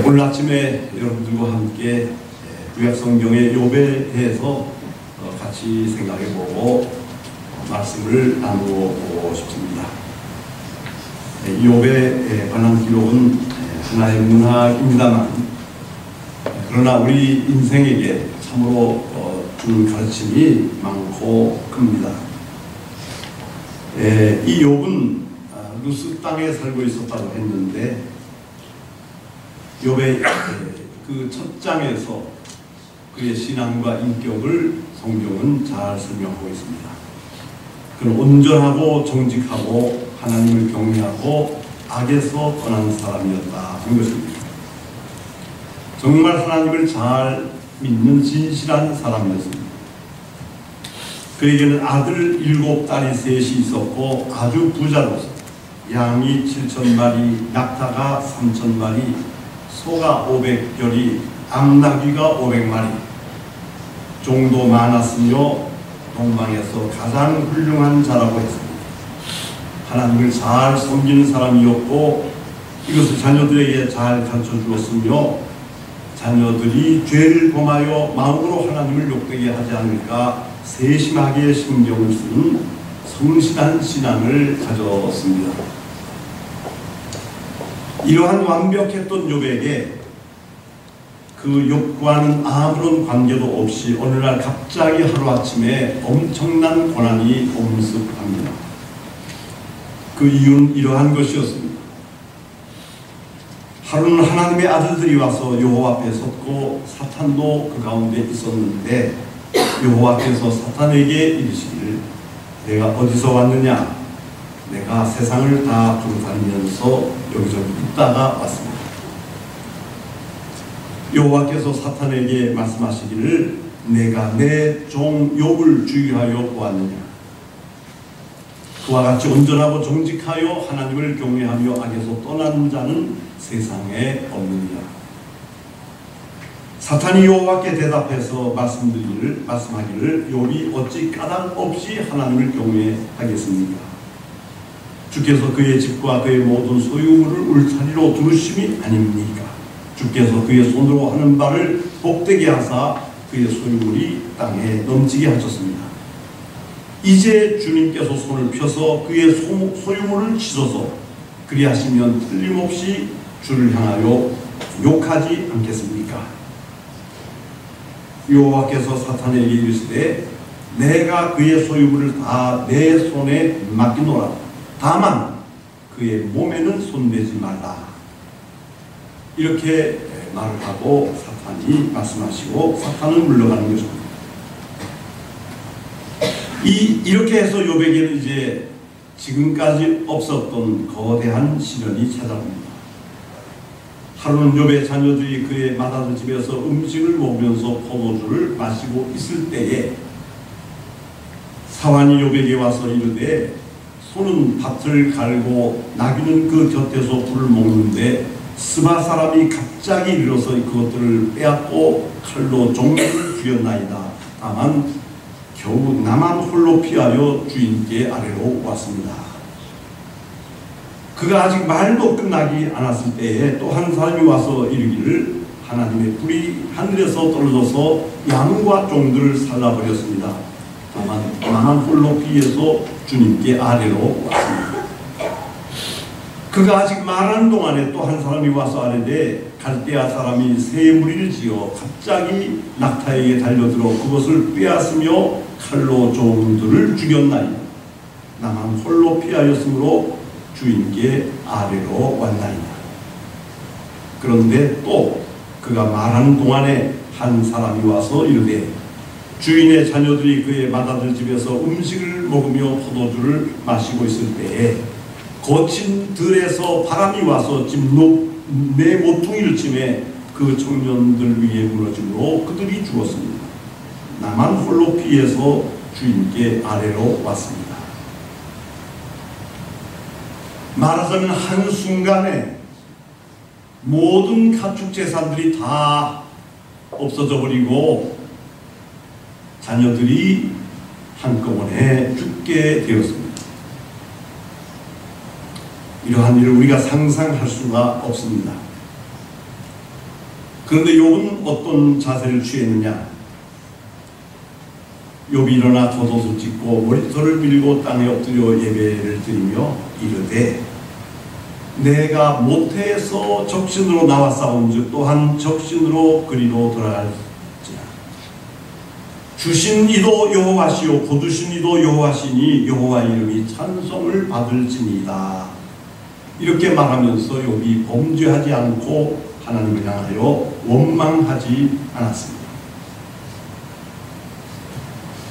오늘 아침에 여러분들과 함께 구약성경의 욥에 대해서 같이 생각해보고 말씀을 나누어 싶습니다. 욥의 관한 기록은 하나의 문학입니다만, 그러나 우리 인생에게 참으로 주는 가르침이 많고 큽니다. 이 욥은 루스 땅에 살고 있었다고 했는데, 욥의 그 첫 장에서 그의 신앙과 인격을 성경은 잘 설명하고 있습니다. 그는 온전하고 정직하고 하나님을 경외하고 악에서 떠난 사람이었다 하는 것입니다. 정말 하나님을 잘 믿는 진실한 사람이었습니다. 그에게는 아들 7, 딸이 3이 있었고 아주 부자로서 양이 7,000마리, 낙타가 3,000마리, 소가 500결이, 암나귀가 500마리, 종도 많았으며 동방에서 가장 훌륭한 자라고 했습니다. 하나님을 잘 섬기는 사람이었고 이것을 자녀들에게 잘 가르쳐 주었으며, 자녀들이 죄를 범하여 마음으로 하나님을 욕되게 하지 않을까 세심하게 신경을 쓰는 성실한 신앙을 가졌습니다. 이러한 완벽했던 욥에게 그 욥과는 아무런 관계도 없이 어느 날 갑자기 하루아침에 엄청난 고난이 엄습합니다. 그 이유는 이러한 것이었습니다. 하루는 하나님의 아들들이 와서 여호와 앞에 섰고 사탄도 그 가운데 있었는데, 여호와께서 사탄에게 이르시기를, 내가 어디서 왔느냐? 내가 세상을 다 두루다니면서 여기저기 있다가 왔습니다. 여호와께서 사탄에게 말씀하시기를, 내가 내 종 욥을 주의하여 보았느냐? 그와 같이 온전하고 정직하여 하나님을 경외하며 악에서 떠난 자는 세상에 없느니라. 사탄이 여호와께 대답해서 말씀하기를, 욥이 어찌 까닭 없이 하나님을 경외하겠습니까? 주께서 그의 집과 그의 모든 소유물을 울타리로 두르심이 아닙니까? 주께서 그의 손으로 하는 바를 복되게 하사 그의 소유물이 땅에 넘치게 하셨습니다. 이제 주님께서 손을 펴서 그의 소유물을 치소서. 그리하시면 틀림없이 주를 향하여 욕하지 않겠습니까? 여호와께서 사탄에게 이르시되, 내가 그의 소유물을 다 내 손에 맡기노라. 다만 그의 몸에는 손대지 말라. 이렇게 말을 하고 사탄이 말씀하시고 사탄은 물러가는 것입니다. 이렇게 해서 욥에게는 이제 지금까지 없었던 거대한 시련이 찾아옵니다. 하루는 욥의 자녀들이 그의 맏아들 집에서 음식을 먹으면서 포도주를 마시고 있을 때에 사환이 욥에게 와서 이르되, 소는 밭을 갈고 나귀는 그 곁에서 풀을 먹는데 스바 사람이 갑자기 일어서 그것들을 빼앗고 칼로 종들을 죽였나이다. 다만 겨우 나만 홀로 피하여 주인께 아래로 왔습니다. 그가 아직 말도 끝나지 않았을 때에 또 한 사람이 와서 이르기를, 하나님의 불이 하늘에서 떨어져서 양과 종들을 살라버렸습니다. 다만 나만 홀로 피해서 주님께 아래로 왔습니다. 그가 아직 말하는 동안에 또 한 사람이 와서 아뢰되, 갈대아 사람이 새 무리를 지어 갑자기 낙타에게 달려들어 그것을 빼앗으며 칼로 종들을 죽였나이다. 나만 홀로 피하였으므로 주인께 아래로 왔나이다. 그런데 또 그가 말하는 동안에 한 사람이 와서 이르되, 주인의 자녀들이 그의 맏아들 집에서 음식을 먹으며 포도주를 마시고 있을 때에 거친 들에서 바람이 와서 내 모퉁이를 치매 그 청년들 위에 무너짐으로 그들이 죽었습니다. 나만 홀로 피해서 주인께 아래로 왔습니다. 말하자면 한순간에 모든 가축 재산들이 다 없어져 버리고 자녀들이 한꺼번에 죽게 되었습니다. 이러한 일을 우리가 상상할 수가 없습니다. 그런데 욥은 어떤 자세를 취했느냐? 욥이 일어나 겉옷을 찢고 머리털을 밀고 땅에 엎드려 예배를 드리며 이르되 내가 모태에서 적신으로 나와 싸운즉 또한 적신으로 그리로 돌아갈지라. 주신 이도 여호와시요 거두신 이도 여호와시니 여호와 이름이 찬송을 받을지니이다. 이렇게 말하면서 욥이 범죄하지 않고 하나님을 향하여 원망하지 않았습니다.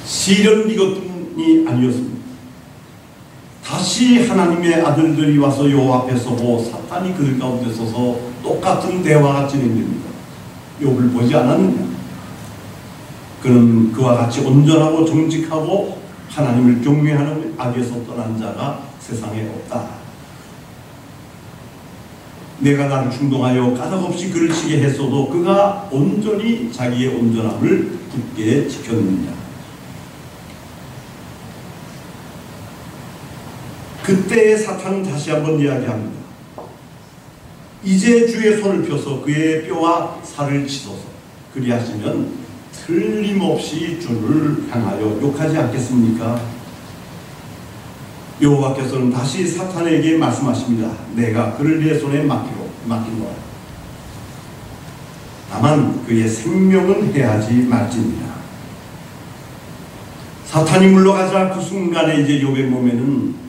시련 이것뿐이 아니었습니다. 다시 하나님의 아들들이 와서 여호와 앞에 서고 사탄이 그들 가운데 서서 똑같은 대화가 진행됩니다. 욥을 보지 않았느냐? 그는 그와 같이 온전하고 정직하고 하나님을 경외하는 악에서 떠난 자가 세상에 없다. 내가 나를 충동하여 까닭없이 그를 치게 했어도 그가 온전히 자기의 온전함을 굳게 지켰느냐. 그때의 사탄은 다시 한번 이야기합니다. 이제 주의 손을 펴서 그의 뼈와 살을 치소서. 그리하시면 틀림없이 주를 향하여 욕하지 않겠습니까? 여호와께서는 다시 사탄에게 말씀하십니다. 내가 그를 내 손에 맡긴노라. 다만 그의 생명은 해하지 말지니라. 사탄이 물러가자 그 순간에 이제 욥의 몸에는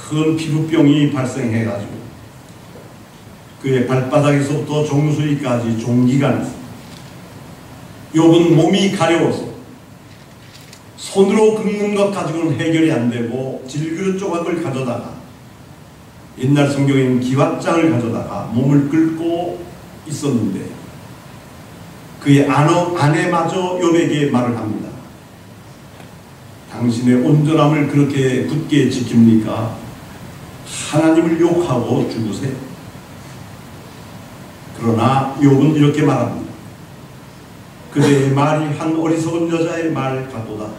큰 피부병이 발생해가지고 그의 발바닥에서부터 정수리까지 종기가 났습니다. 욥은 몸이 가려워서 손으로 긁는 것 가지고는 해결이 안 되고 질그릇 조각을 가져다가 옛날 성경에는 기왓장을 가져다가 몸을 긁고 있었는데 그의 아내마저 욥에게 말을 합니다. 당신의 온전함을 그렇게 굳게 지킵니까? 하나님을 욕하고 죽으세요. 그러나 욥은 이렇게 말합니다. 그대의 말이 한 어리석은 여자의 말 같도다.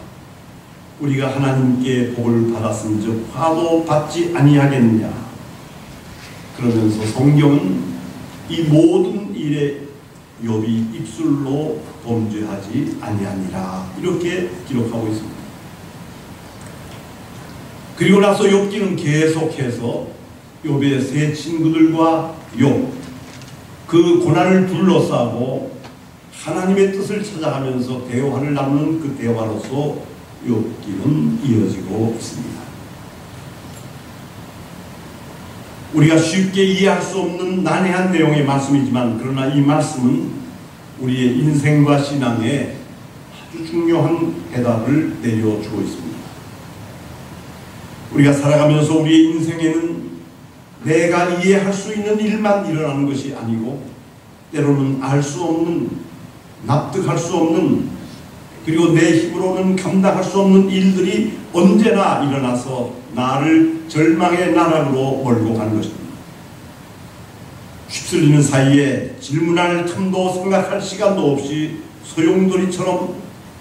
우리가 하나님께 복을 받았은즉 화도 받지 아니하겠느냐. 그러면서 성경은 이 모든 일에 욥이 입술로 범죄하지 아니하니라 이렇게 기록하고 있습니다. 그리고 나서 욥기는 계속해서 욥의 세 친구들과 욥 그 고난을 둘러싸고 하나님의 뜻을 찾아가면서 대화를 나누는 그 대화로서 욥기는 이어지고 있습니다. 우리가 쉽게 이해할 수 없는 난해한 내용의 말씀이지만 그러나 이 말씀은 우리의 인생과 신앙에 아주 중요한 해답을 내려주고 있습니다. 우리가 살아가면서 우리의 인생에는 내가 이해할 수 있는 일만 일어나는 것이 아니고 때로는 알 수 없는, 납득할 수 없는, 그리고 내 힘으로는 감당할 수 없는 일들이 언제나 일어나서 나를 절망의 나락으로 몰고 가는 것입니다. 휩쓸리는 사이에 질문할 틈도 생각할 시간도 없이 소용돌이처럼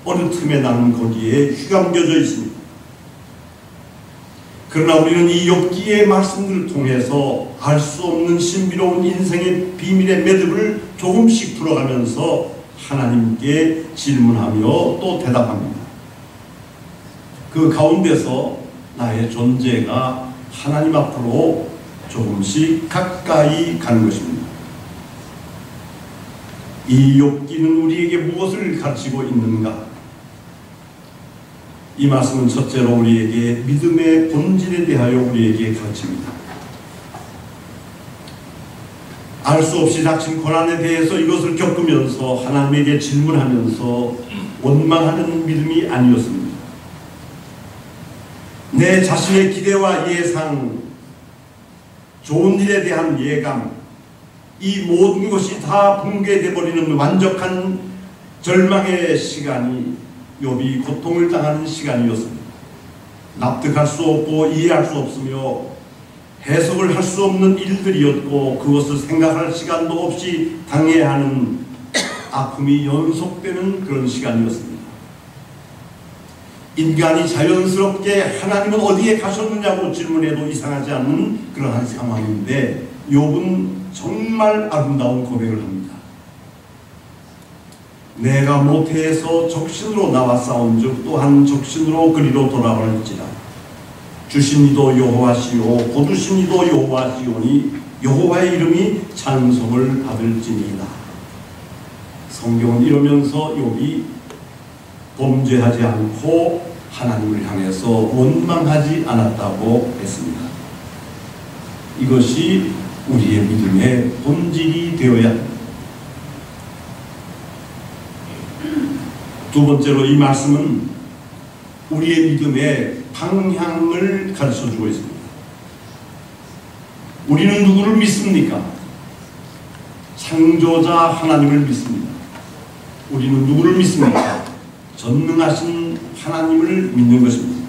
어느 틈에 나는 거기에 휘감겨져 있습니다. 그러나 우리는 이 욥기의 말씀들을 통해서 알 수 없는 신비로운 인생의 비밀의 매듭을 조금씩 풀어가면서 하나님께 질문하며 또 대답합니다. 그 가운데서 나의 존재가 하나님 앞으로 조금씩 가까이 가는 것입니다. 이 욥기는 우리에게 무엇을 가르치고 있는가? 이 말씀은 첫째로 우리에게 믿음의 본질에 대하여 우리에게 가르칩니다. 알 수 없이 닥친 고난에 대해서 이것을 겪으면서 하나님에게 질문하면서 원망하는 믿음이 아니었습니다. 내 자신의 기대와 예상, 좋은 일에 대한 예감, 이 모든 것이 다 붕괴되어 버리는 완벽한 절망의 시간이 욥이 고통을 당하는 시간이었습니다. 납득할 수 없고 이해할 수 없으며 해석을 할 수 없는 일들이었고 그것을 생각할 시간도 없이 당해야 하는 아픔이 연속되는 그런 시간이었습니다. 인간이 자연스럽게 하나님은 어디에 가셨느냐고 질문해도 이상하지 않는 그러한 상황인데 욥은 정말 아름다운 고백을 합니다. 내가 모태에서 적신으로 나와 싸운즉 또한 적신으로 그리로 돌아올지라. 주신 이도 여호와시요 거두신 이도 여호와시오니 여호와의 이름이 찬송을 받을지니이다. 성경은 이러면서 욥이 범죄하지 않고 하나님을 향해서 원망하지 않았다고 했습니다. 이것이 우리의 믿음의 본질이 되어야 합니다. 두 번째로 이 말씀은 우리의 믿음의 방향을 가르쳐주고 있습니다. 우리는 누구를 믿습니까? 창조자 하나님을 믿습니다. 우리는 누구를 믿습니까? 전능하신 하나님을 믿는 것입니다.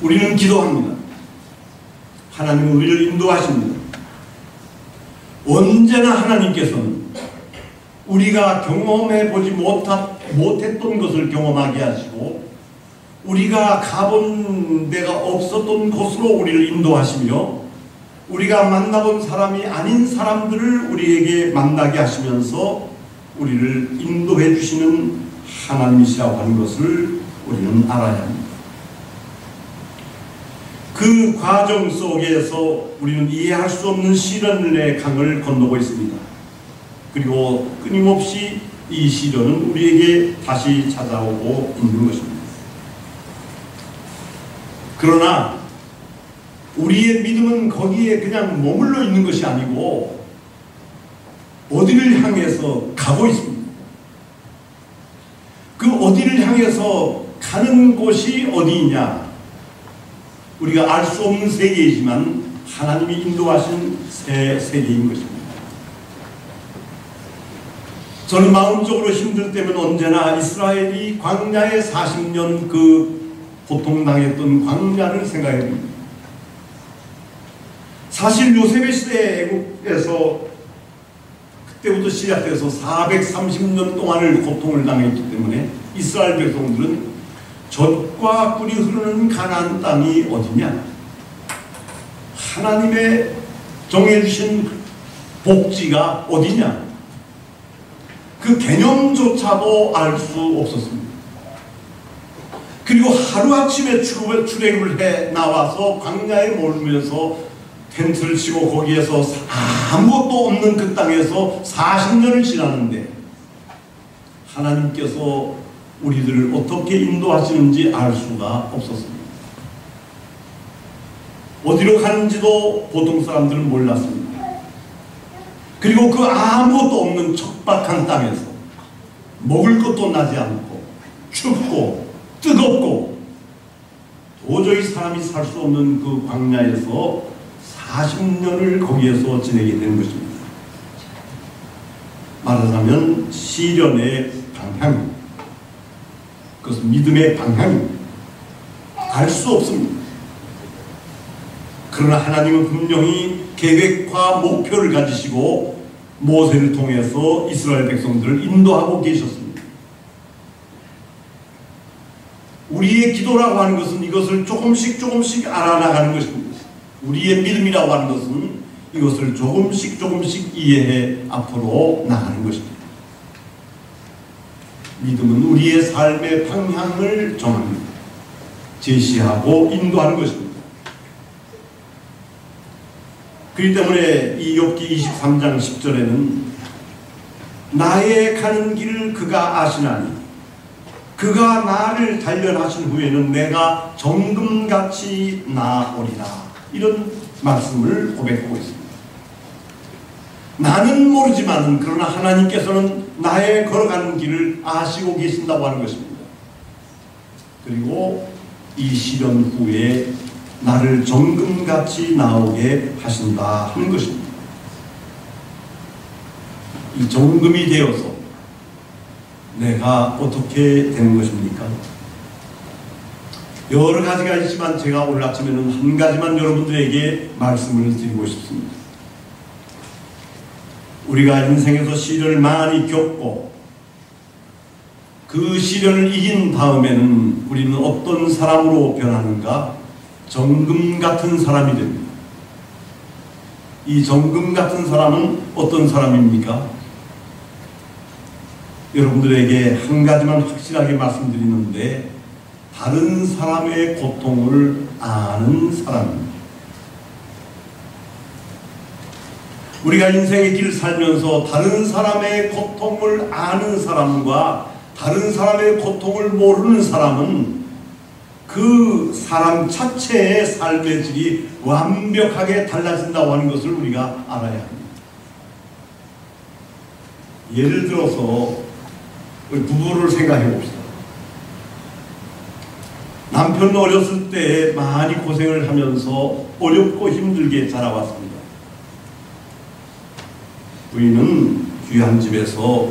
우리는 기도합니다. 하나님은 우리를 인도하십니다. 언제나 하나님께서는 우리가 경험해 보지 못했던 것을 경험하게 하시고 우리가 가본 데가 없었던 곳으로 우리를 인도하시며 우리가 만나본 사람이 아닌 사람들을 우리에게 만나게 하시면서 우리를 인도해 주시는 하나님이시라고 하는 것을 우리는 알아야 합니다. 그 과정 속에서 우리는 이해할 수 없는 시련의 강을 건너고 있습니다. 그리고 끊임없이 이 시련은 우리에게 다시 찾아오고 있는 것입니다. 그러나 우리의 믿음은 거기에 그냥 머물러 있는 것이 아니고 어디를 향해서 가고 있습니다. 그 어디를 향해서 가는 곳이 어디이냐? 우리가 알 수 없는 세계이지만 하나님이 인도하신 새 세계인 것입니다. 저는 마음적으로 힘들 때면 언제나 이스라엘이 광야에 40년 그 고통당했던 광야를 생각해 봅니다. 사실 요셉의 시대 애국에서 그때부터 시작돼서 430년 동안을 고통을 당했기 때문에 이스라엘 백성들은 젖과 꿀이 흐르는 가나안 땅이 어디냐? 하나님의 정해주신 복지가 어디냐? 그 개념조차도 알 수 없었습니다. 그리고 하루아침에 출애굽을 해 나와서 광야에 몰면서 텐트를 치고 거기에서 아무것도 없는 그 땅에서 40년을 지났는데 하나님께서 우리들을 어떻게 인도하시는지 알 수가 없었습니다. 어디로 가는지도 보통 사람들은 몰랐습니다. 그리고 그 아무것도 없는 척박한 땅에서 먹을 것도 나지 않고 춥고 뜨겁고 도저히 사람이 살 수 없는 그 광야에서 40년을 거기에서 지내게 되는 것입니다. 말하자면 시련의 방향, 그것은 믿음의 방향입니다. 알 수 없습니다. 그러나 하나님은 분명히 계획과 목표를 가지시고 모세를 통해서 이스라엘 백성들을 인도하고 계셨습니다. 우리의 기도라고 하는 것은 이것을 조금씩 알아나가는 것입니다. 우리의 믿음이라고 하는 것은 이것을 조금씩 이해해 앞으로 나가는 것입니다. 믿음은 우리의 삶의 방향을 정합니다. 제시하고 인도하는 것입니다. 그렇기 때문에 이 욥기 23장 10절에는 나의 가는 길을 그가 아시나니 그가 나를 단련하신 후에는 내가 정금같이 나오리라, 이런 말씀을 고백하고 있습니다. 나는 모르지만 그러나 하나님께서는 나의 걸어가는 길을 아시고 계신다고 하는 것입니다. 그리고 이 시련 후에 나를 정금같이 나오게 하신다 하는 것입니다. 이 정금이 되어서 내가 어떻게 되는 것입니까? 여러 가지가 있지만 제가 오늘 아침에는 한 가지만 여러분들에게 말씀을 드리고 싶습니다. 우리가 인생에서 시련을 많이 겪고 그 시련을 이긴 다음에는 우리는 어떤 사람으로 변하는가? 정금 같은 사람이 됩니다. 이 정금 같은 사람은 어떤 사람입니까? 여러분들에게 한 가지만 확실하게 말씀드리는데, 다른 사람의 고통을 아는 사람입니다. 우리가 인생의 길을 살면서 다른 사람의 고통을 아는 사람과 다른 사람의 고통을 모르는 사람은 그 사람 자체의 삶의 질이 완벽하게 달라진다고 하는 것을 우리가 알아야 합니다. 예를 들어서 우리 부부를 생각해 봅시다. 남편은 어렸을 때 많이 고생을 하면서 어렵고 힘들게 자라왔습니다. 부인은 귀한 집에서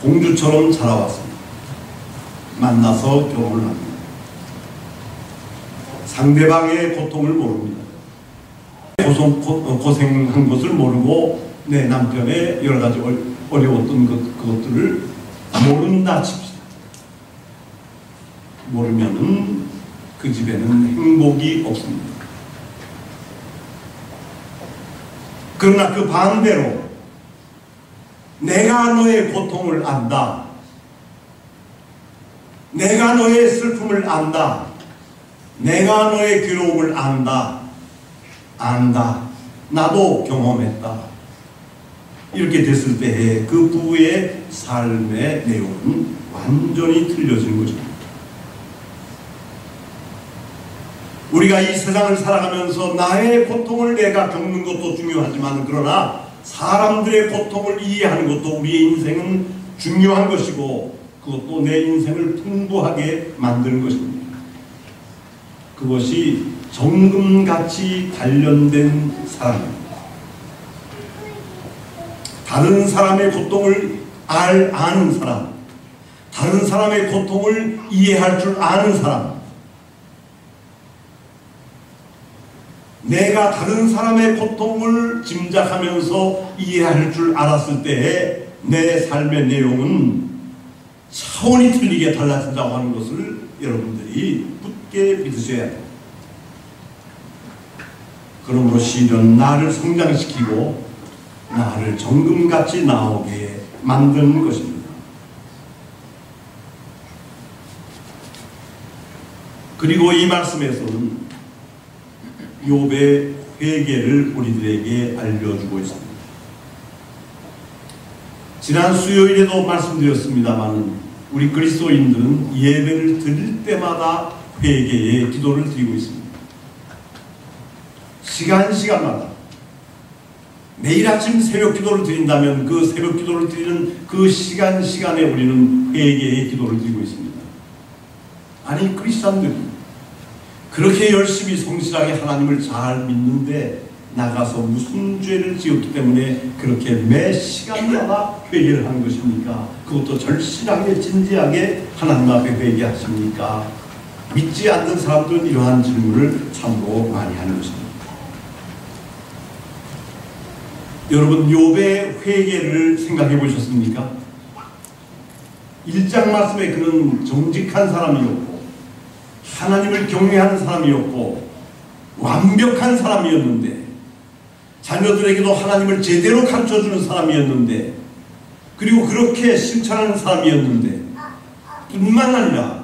공주처럼 자라왔습니다. 만나서 결혼을 합니다. 상대방의 고통을 모릅니다. 고생한 것을 모르고 내 남편의 여러 가지 어려웠던 그것들을 모른다 칩시다. 모르면은 그 집에는 행복이 없습니다. 그러나 그 반대로 내가 너의 고통을 안다. 내가 너의 슬픔을 안다. 내가 너의 괴로움을 안다. 나도 경험했다. 이렇게 됐을 때에 그 부부의 삶의 내용은 완전히 틀려지는 것입니다. 우리가 이 세상을 살아가면서 나의 고통을 내가 겪는 것도 중요하지만, 그러나 사람들의 고통을 이해하는 것도 우리의 인생은 중요한 것이고, 그것도 내 인생을 풍부하게 만드는 것입니다. 그것이 정금같이 단련된 사람입니다. 다른 사람의 고통을 아는 사람, 다른 사람의 고통을 이해할 줄 아는 사람, 내가 다른 사람의 고통을 짐작하면서 이해할 줄 알았을 때에 내 삶의 내용은 차원이 틀리게 달라진다고 하는 것을 여러분들이 굳게 믿으셔야 합니다. 그러므로 시는 나를 성장시키고 나를 정금같이 나오게 만드는 것입니다. 그리고 이 말씀에서는 욥의 회개를 우리들에게 알려주고 있습니다. 지난 수요일에도 말씀드렸습니다만, 우리 그리스도인들은 예배를 드릴 때마다 회개의 기도를 드리고 있습니다. 시간마다 매일 아침 새벽 기도를 드린다면 그 새벽 기도를 드리는 그 시간에 우리는 회개의 기도를 드리고 있습니다. 아니, 크리스찬들이 그렇게 열심히 성실하게 하나님을 잘 믿는데 나가서 무슨 죄를 지었기 때문에 그렇게 매 시간마다 회개를 하는 것입니까? 그것도 절실하게 진지하게 하나님 앞에 회개하십니까? 믿지 않는 사람들은 이러한 질문을 참으로 많이 하는 것입니다. 여러분, 욥의 회개를 생각해 보셨습니까? 1장 말씀에 그는 정직한 사람이었고 하나님을 경외하는 사람이었고 완벽한 사람이었는데, 자녀들에게도 하나님을 제대로 가르쳐주는 사람이었는데, 그리고 그렇게 실천하는 사람이었는데, 뿐만 아니라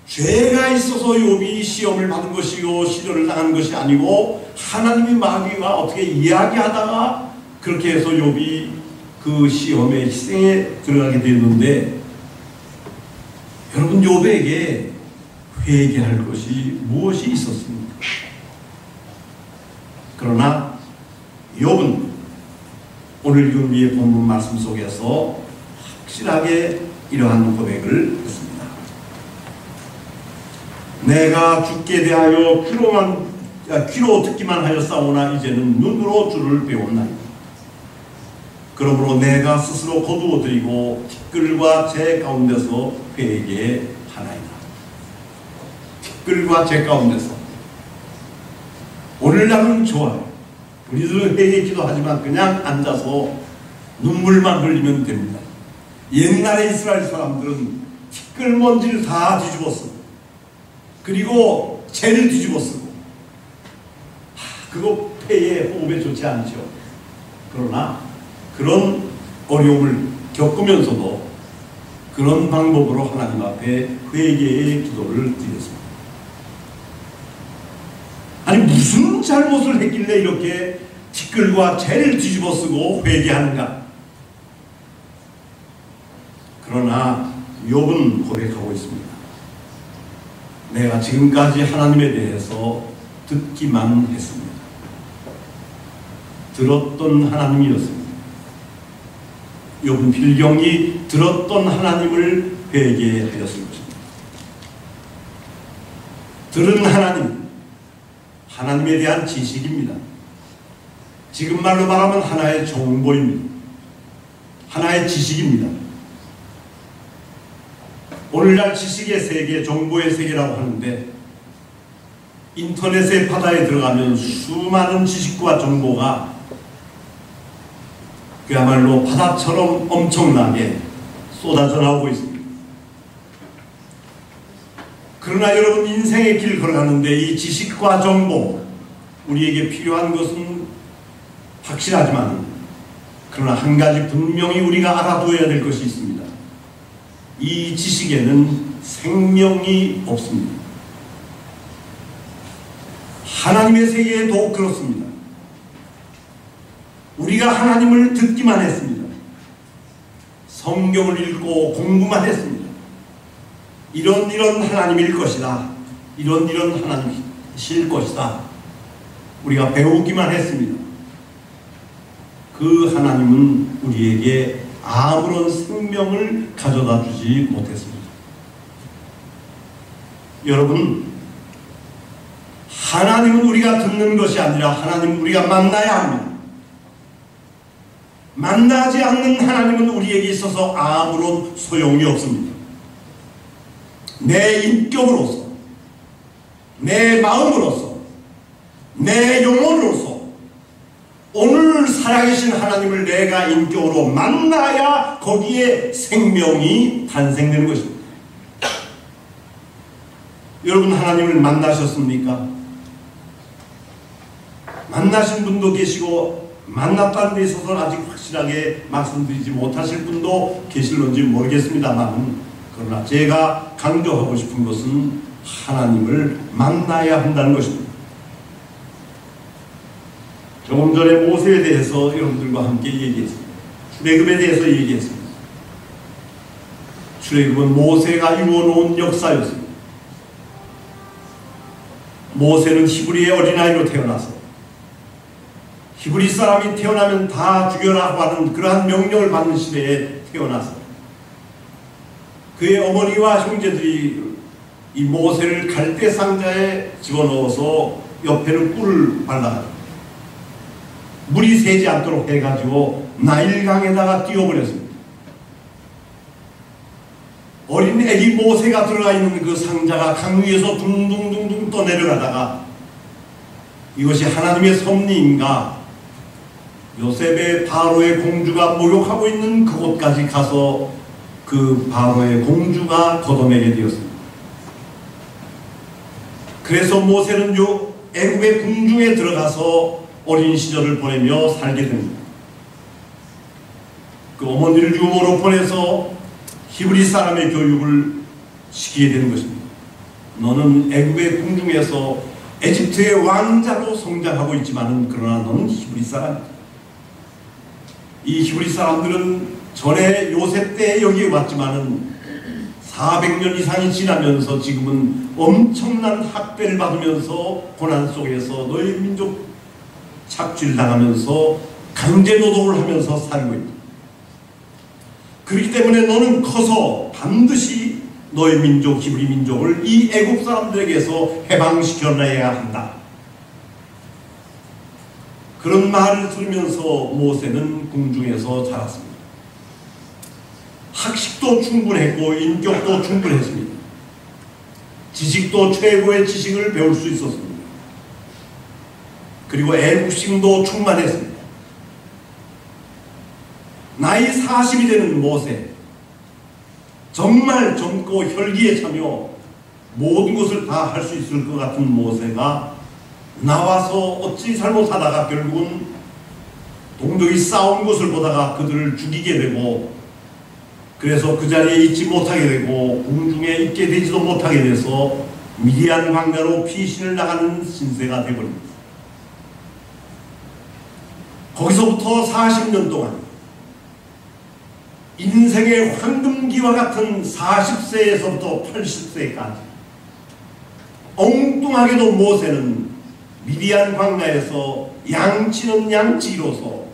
죄가 있어서 욥이 시험을 받은 것이고 시련을 당한 것이 아니고 하나님이 마귀가 어떻게 이야기하다가 그렇게 해서 욥이 그 시험의 희생에 들어가게 되었는데, 여러분, 욥에게 회개할 것이 무엇이 있었습니까? 그러나 욥은 오늘 읽은 위의 본문 말씀 속에서 확실하게 이러한 고백을 했습니다. 내가 주께 대하여 귀로 듣기만 하였사오나 이제는 눈으로 주를 배웠나이다. 그러므로 내가 스스로 거두어드리고 티끌과 재 가운데서 회개하나이다. 티끌과 재 가운데서. 오늘날은 좋아요. 우리들은 회개 기도하지만 그냥 앉아서 눈물만 흘리면 됩니다. 옛날에 이스라엘 사람들은 티끌 먼지를 다 뒤집어 쓰고, 그리고 재를 뒤집어 쓰고, 그거 폐에 호흡에 좋지 않죠. 그러나 그런 어려움을 겪으면서도 그런 방법으로 하나님 앞에 회개의 기도를 드렸습니다. 아니 무슨 잘못을 했길래 이렇게 티끌과 재를 뒤집어 쓰고 회개하는가? 그러나 욥은 고백하고 있습니다. 내가 지금까지 하나님에 대해서 듣기만 했습니다. 들었던 하나님이었습니다. 욥은 필경이 들었던 하나님을 회개하였을 것입니다. 들은 하나님, 하나님에 대한 지식입니다. 지금 말로 말하면 하나의 정보입니다. 하나의 지식입니다. 오늘날 지식의 세계, 정보의 세계라고 하는데 인터넷의 바다에 들어가면 수많은 지식과 정보가 그야말로 바다처럼 엄청나게 쏟아져 나오고 있습니다. 그러나 여러분 인생의 길 걸어가는데 이 지식과 정보 우리에게 필요한 것은 확실하지만 그러나 한 가지 분명히 우리가 알아두어야 될 것이 있습니다. 이 지식에는 생명이 없습니다. 하나님의 세계에도 그렇습니다. 우리가 하나님을 듣기만 했습니다. 성경을 읽고 공부만 했습니다. 이런 하나님일 것이다. 이런 하나님이실 것이다. 우리가 배우기만 했습니다. 그 하나님은 우리에게 아무런 생명을 가져다 주지 못했습니다. 여러분, 하나님은 우리가 듣는 것이 아니라 하나님은 우리가 만나야 합니다. 만나지 않는 하나님은 우리에게 있어서 아무런 소용이 없습니다. 내 인격으로서, 내 마음으로서, 내 영혼으로서 오늘 살아계신 하나님을 내가 인격으로 만나야 거기에 생명이 탄생되는 것입니다. 여러분 하나님을 만나셨습니까? 만나신 분도 계시고 만났다는 데 있어서는 아직 확실하게 말씀드리지 못하실 분도 계실런지 모르겠습니다만 그러나 제가 강조하고 싶은 것은 하나님을 만나야 한다는 것입니다. 조금 전에 모세에 대해서 여러분들과 함께 얘기했습니다. 출애굽에 대해서 얘기했습니다. 출애굽은 모세가 이루어놓은 역사였습니다. 모세는 히브리의 어린아이로 태어나서 히브리 사람이 태어나면 다 죽여라고 하는 그러한 명령을 받는 시대에 태어나서 그의 어머니와 형제들이 이 모세를 갈대 상자에 집어넣어서 옆에는 꿀을 발라 물이 새지 않도록 해가지고 나일강에다가 띄워버렸습니다. 어린 애기 모세가 들어가 있는 그 상자가 강 위에서 둥둥둥둥 떠내려가다가 이것이 하나님의 섭리인가 요셉의 바로의 공주가 목욕하고 있는 그곳까지 가서 그 바로의 공주가 걷어내게 되었습니다. 그래서 모세는 요 애굽의 궁중에 들어가서 어린 시절을 보내며 살게 됩니다. 그 어머니를 유모로 보내서 히브리 사람의 교육을 시키게 되는 것입니다. 너는 애굽의 궁중에서 에집트의 왕자로 성장하고 있지만 그러나 너는 히브리 사람이다. 이 히브리 사람들은 전에 요셉 때 여기에 왔지만은 400년 이상이 지나면서 지금은 엄청난 학대를 받으면서 고난 속에서 너희 민족 착취를 당하면서 강제노동을 하면서 살고 있다. 그렇기 때문에 너는 커서 반드시 너의 민족, 히브리 민족을 이 애굽 사람들에게서 해방시켜내야 한다. 그런 말을 들으면서 모세는 궁중에서 자랐습니다. 학식도 충분했고 인격도 충분했습니다. 지식도 최고의 지식을 배울 수 있었습니다. 그리고 애국심도 충만했습니다. 나이 40이 되는 모세, 정말 젊고 혈기에 차며 모든 것을 다 할 수 있을 것 같은 모세가 나와서 어찌 잘못하다가 결국은 동족이 싸운 것을 보다가 그들을 죽이게 되고 그래서 그 자리에 있지 못하게 되고 궁중에 있게 되지도 못하게 돼서 미디안 광야로 피신을 나가는 신세가 되어버립니다. 거기서부터 40년 동안 인생의 황금기와 같은 40세에서부터 80세까지 엉뚱하게도 모세는 미디안 광야에서 양치는 양치로서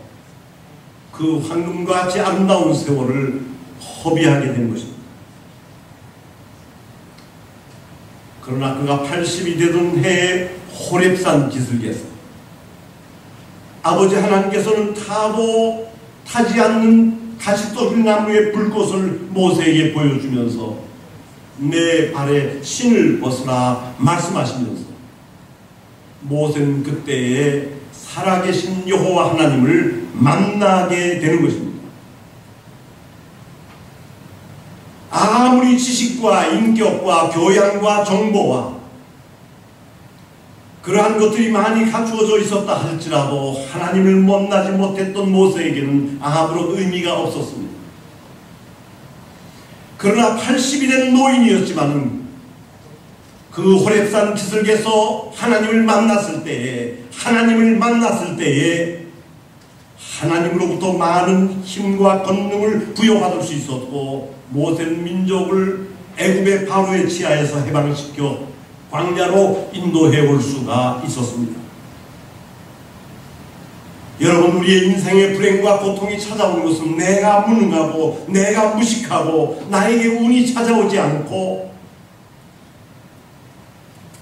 그 황금과 같이 아름다운 세월을 허비하게 된 것입니다. 그러나 그가 80이 되던 해에 호렙산 기슭에서 아버지 하나님께서는 타도 타지 않는 다시 떠줄 나무의 불꽃을 모세에게 보여주면서 내 발에 신을 벗으라 말씀하시면서 모세는 그때에 살아계신 여호와 하나님을 만나게 되는 것입니다. 아무리 지식과 인격과 교양과 정보와 그러한 것들이 많이 갖추어져 있었다 할지라도 하나님을 만나지 못했던 모세에게는 아무런 의미가 없었습니다. 그러나 80이 된 노인이었지만 그 호렙산 기슭에서 하나님을 만났을 때에 하나님으로부터 많은 힘과 권능을 부여받을 수 있었고 모세는 민족을 애굽의 바로의 치하에서 해방시켜 광야로 인도해 올 수가 있었습니다. 여러분, 우리의 인생의 불행과 고통이 찾아오는 것은 내가 무능하고 내가 무식하고 나에게 운이 찾아오지 않고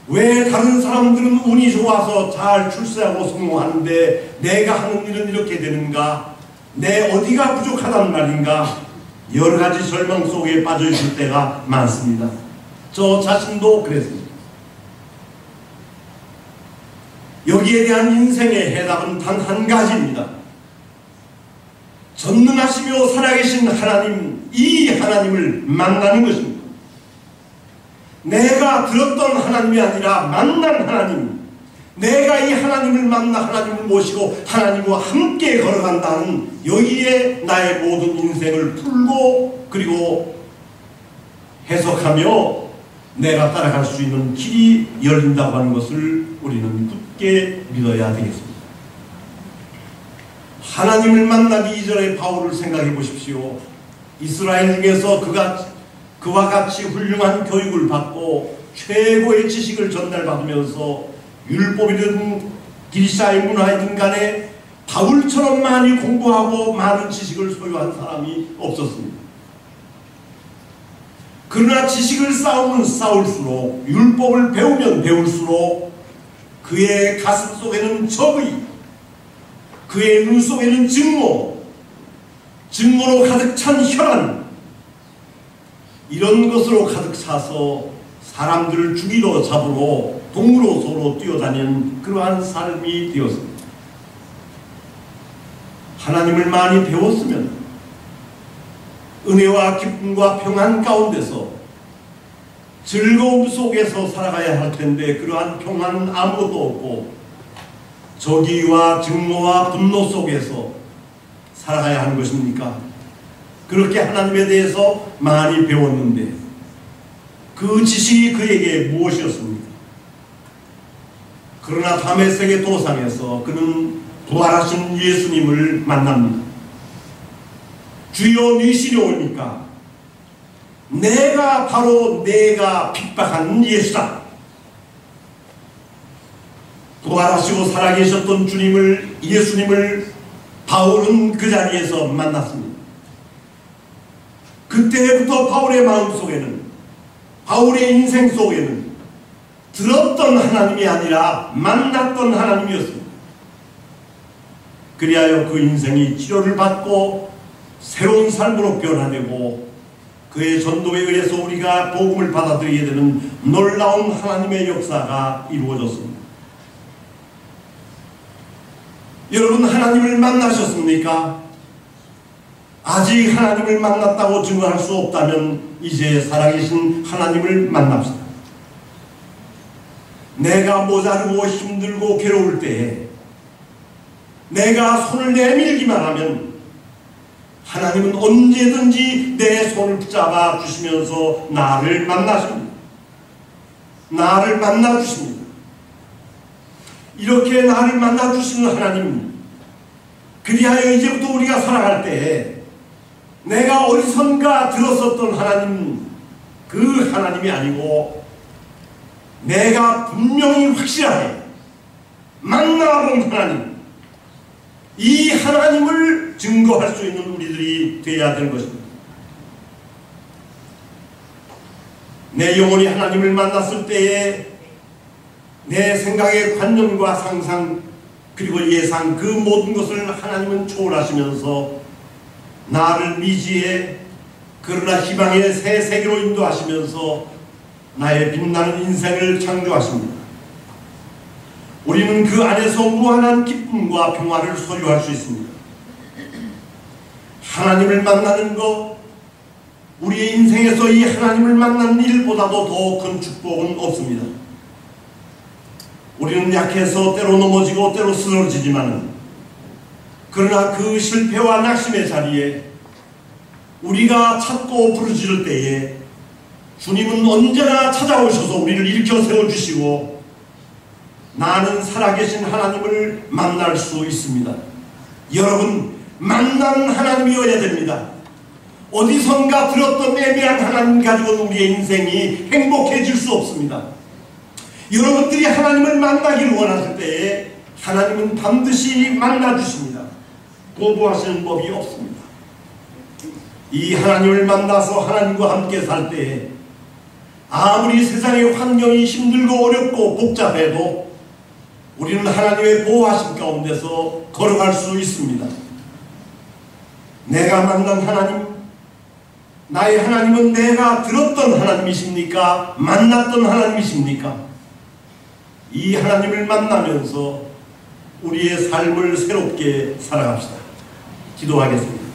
왜 다른 사람들은 운이 좋아서 잘 출세하고 성공하는데 내가 하는 일은 이렇게 되는가? 내 어디가 부족하단 말인가? 여러 가지 절망 속에 빠져 있을 때가 많습니다. 저 자신도 그랬습니다. 여기에 대한 인생의 해답은 단 한 가지입니다. 전능하시며 살아계신 하나님, 이 하나님을 만나는 것입니다. 내가 들었던 하나님이 아니라 만난 하나님, 내가 이 하나님을 만나 하나님을 모시고 하나님과 함께 걸어간다는 여기에 나의 모든 인생을 풀고 그리고 해석하며 내가 따라갈 수 있는 길이 열린다고 하는 것을 우리는 굳게 믿어야 되겠습니다. 하나님을 만나기 이전에 바울을 생각해 보십시오. 이스라엘 중에서 그와 같이 훌륭한 교육을 받고 최고의 지식을 전달받으면서 율법이든 기리샤의 문화이든 간에 바울처럼 많이 공부하고 많은 지식을 소유한 사람이 없었습니다. 그러나 지식을 쌓으면 쌓을수록 율법을 배우면 배울수록 그의 가슴 속에는 적의, 그의 눈 속에는 증오로 가득 찬 혈안, 이런 것으로 가득 차서 사람들을 죽이러 잡으러 동으로 서로 뛰어다니는 그러한 삶이 되었습니다. 하나님을 많이 배웠으면 은혜와 기쁨과 평안 가운데서 즐거움 속에서 살아가야 할 텐데 그러한 평안은 아무것도 없고 적의와 증오와 분노 속에서 살아가야 하는 것입니까? 그렇게 하나님에 대해서 많이 배웠는데 그 지식이 그에게 무엇이었습니까? 그러나 다메섹의 도상에서 그는 부활하신 예수님을 만납니다. 주여 니시려오니까 내가 바로 내가 핍박한 예수다. 부활하시고 살아계셨던 예수님을 바울은 그 자리에서 만났습니다. 그때부터 바울의 마음속에는, 바울의 인생 속에는 들었던 하나님이 아니라 만났던 하나님이었습니다. 그리하여 그 인생이 치료를 받고 새로운 삶으로 변화되고 그의 전도에 의해서 우리가 복음을 받아들이게 되는 놀라운 하나님의 역사가 이루어졌습니다. 여러분, 하나님을 만나셨습니까? 아직 하나님을 만났다고 증거할 수 없다면 이제 살아계신 하나님을 만납시다. 내가 모자르고 힘들고 괴로울 때에 내가 손을 내밀기만 하면 하나님은 언제든지 내 손을 붙잡아 주시면서 나를 만나십니다. 나를 만나 주십니다. 이렇게 나를 만나 주시는 하나님, 그리하여 이제부터 우리가 살아갈 때 내가 어디선가 들었었던 하나님, 그 하나님이 아니고 내가 분명히 확실하게 만나본 하나님, 이 하나님을 증거할 수 있는 우리들이 되어야 되는 것입니다. 내 영혼이 하나님을 만났을 때에 내 생각의 관념과 상상 그리고 예상, 그 모든 것을 하나님은 초월하시면서 나를 미지의 그러나 희망의 새 세계로 인도하시면서 나의 빛나는 인생을 창조하십니다. 우리는 그 안에서 무한한 기쁨과 평화를 소유할 수 있습니다. 하나님을 만나는 것, 우리의 인생에서 이 하나님을 만나는 일보다도 더 큰 축복은 없습니다. 우리는 약해서 때로 넘어지고 때로 쓰러지지만, 그러나 그 실패와 낙심의 자리에 우리가 찾고 부르짖을 때에 주님은 언제나 찾아오셔서 우리를 일으켜 세워주시고 나는 살아계신 하나님을 만날 수 있습니다. 여러분, 만난 하나님이어야 됩니다. 어디선가 들었던 애매한 하나님 가지고는 우리의 인생이 행복해질 수 없습니다. 여러분들이 하나님을 만나기를 원하실 때에 하나님은 반드시 만나주십니다. 거부하시는 법이 없습니다. 이 하나님을 만나서 하나님과 함께 살 때에 아무리 세상의 환경이 힘들고 어렵고 복잡해도 우리는 하나님의 보호하심 가운데서 걸어갈 수 있습니다. 내가 만난 하나님, 나의 하나님은 내가 들었던 하나님이십니까? 만났던 하나님이십니까? 이 하나님을 만나면서 우리의 삶을 새롭게 살아갑시다. 기도하겠습니다.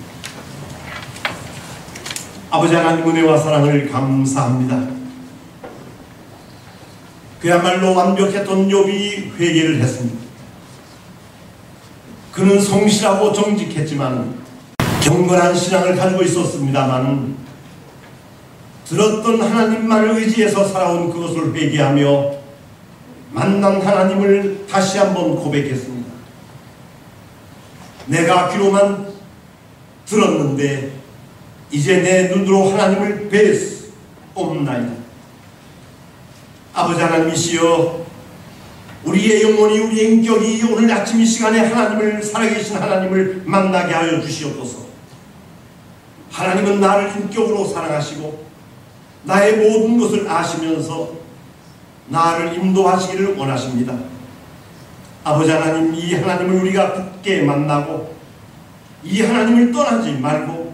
아버지 하나님, 은혜와 사랑을 감사합니다. 그야말로 완벽했던 욥이 회개를 했습니다. 그는 성실하고 정직했지만 경건한 신앙을 가지고 있었습니다만 들었던 하나님만을 의지해서 살아온 그것을 회개하며 만난 하나님을 다시 한번 고백했습니다. 내가 귀로만 들었는데 이제 내 눈으로 하나님을 뵀옵나이다. 아버지 하나님이시여, 우리의 영혼이, 우리의 인격이 오늘 아침 이 시간에 하나님을, 살아계신 하나님을 만나게 하여 주시옵소서. 하나님은 나를 인격으로 사랑하시고 나의 모든 것을 아시면서 나를 인도하시기를 원하십니다. 아버지 하나님, 이 하나님을 우리가 굳게 만나고 이 하나님을 떠나지 말고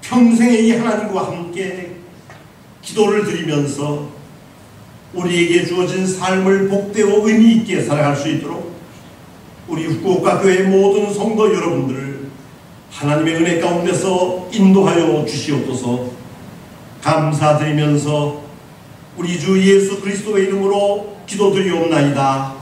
평생에 이 하나님과 함께 기도를 드리면서 우리에게 주어진 삶을 복되고 의미 있게 살아갈 수 있도록 우리 후쿠오카 교회 모든 성도 여러분들을 하나님의 은혜 가운데서 인도하여 주시옵소서. 감사드리면서 우리 주 예수 그리스도의 이름으로 기도드리옵나이다.